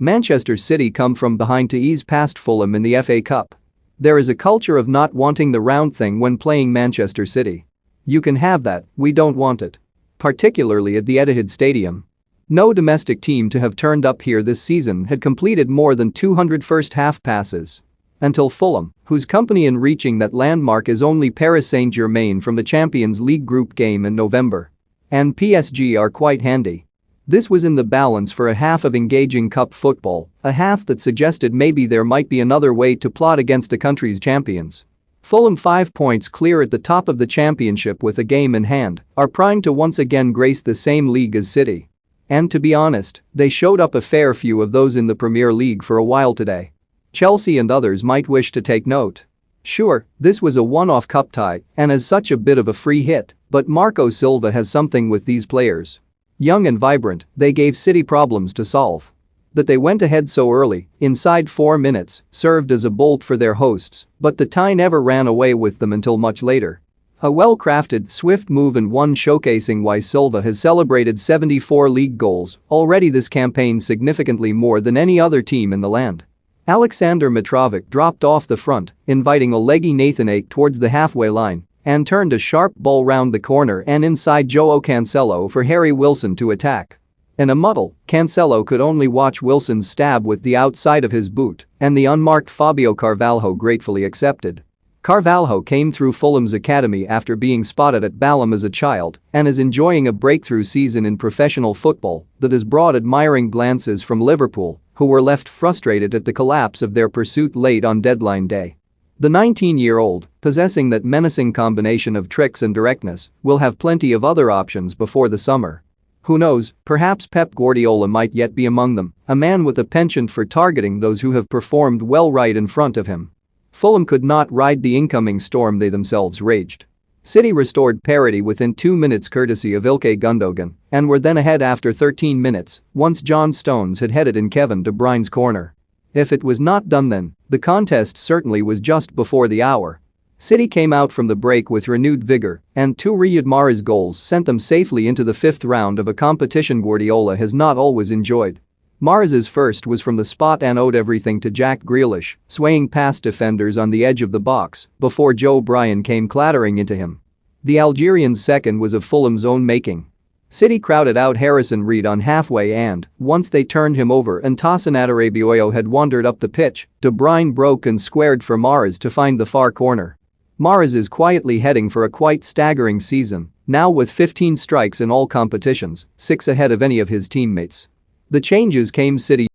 Manchester City come from behind to ease past Fulham in the FA Cup. There is a culture of not wanting the round thing when playing Manchester City. You can have that, we don't want it. Particularly at the Etihad Stadium. No domestic team to have turned up here this season had completed more than 200 first-half passes. Until Fulham, whose company in reaching that landmark is only Paris Saint-Germain from the Champions League group game in November. And PSG are quite handy. This was in the balance for a half of engaging cup football, a half that suggested maybe there might be another way to plot against the country's champions. Fulham, 5 points clear at the top of the championship with a game in hand, are primed to once again grace the same league as City. And to be honest, they showed up a fair few of those in the Premier League for a while today. Chelsea and others might wish to take note. Sure, this was a one-off cup tie and as such a bit of a free hit, but Marco Silva has something with these players. Young and vibrant, they gave City problems to solve. That they went ahead so early, inside 4 minutes, served as a bolt for their hosts, but the tie never ran away with them until much later. A well-crafted, swift move and one showcasing why Silva has celebrated 74 league goals already this campaign, significantly more than any other team in the land. Alexander Mitrovic dropped off the front, inviting a leggy Nathan Ake towards the halfway line and turned a sharp ball round the corner and inside Joao Cancelo for Harry Wilson to attack. In a muddle, Cancelo could only watch Wilson's stab with the outside of his boot, and the unmarked Fabio Carvalho gratefully accepted. Carvalho came through Fulham's academy after being spotted at Balham as a child and is enjoying a breakthrough season in professional football that has brought admiring glances from Liverpool, who were left frustrated at the collapse of their pursuit late on deadline day. The 19-year-old, possessing that menacing combination of tricks and directness, will have plenty of other options before the summer. Who knows, perhaps Pep Guardiola might yet be among them, a man with a penchant for targeting those who have performed well right in front of him. Fulham could not ride the incoming storm they themselves raged. City restored parity within 2 minutes courtesy of Ilkay Gundogan and were then ahead after 13 minutes once John Stones had headed in Kevin De Bruyne's corner. If it was not done then, the contest certainly was just before the hour. City came out from the break with renewed vigor and 2 Riyad Mahrez goals sent them safely into the 5th round of a competition Guardiola has not always enjoyed. Mahrez's first was from the spot and owed everything to Jack Grealish, swaying past defenders on the edge of the box before Joe Bryan came clattering into him. The Algerian's second was of Fulham's own making. City crowded out Harrison Reed on halfway and, once they turned him over and Tosin Adarabioyo had wandered up the pitch, De Bruyne broke and squared for Mahrez to find the far corner. Mahrez is quietly heading for a quite staggering season, now with 15 strikes in all competitions, 6 ahead of any of his teammates. The changes came City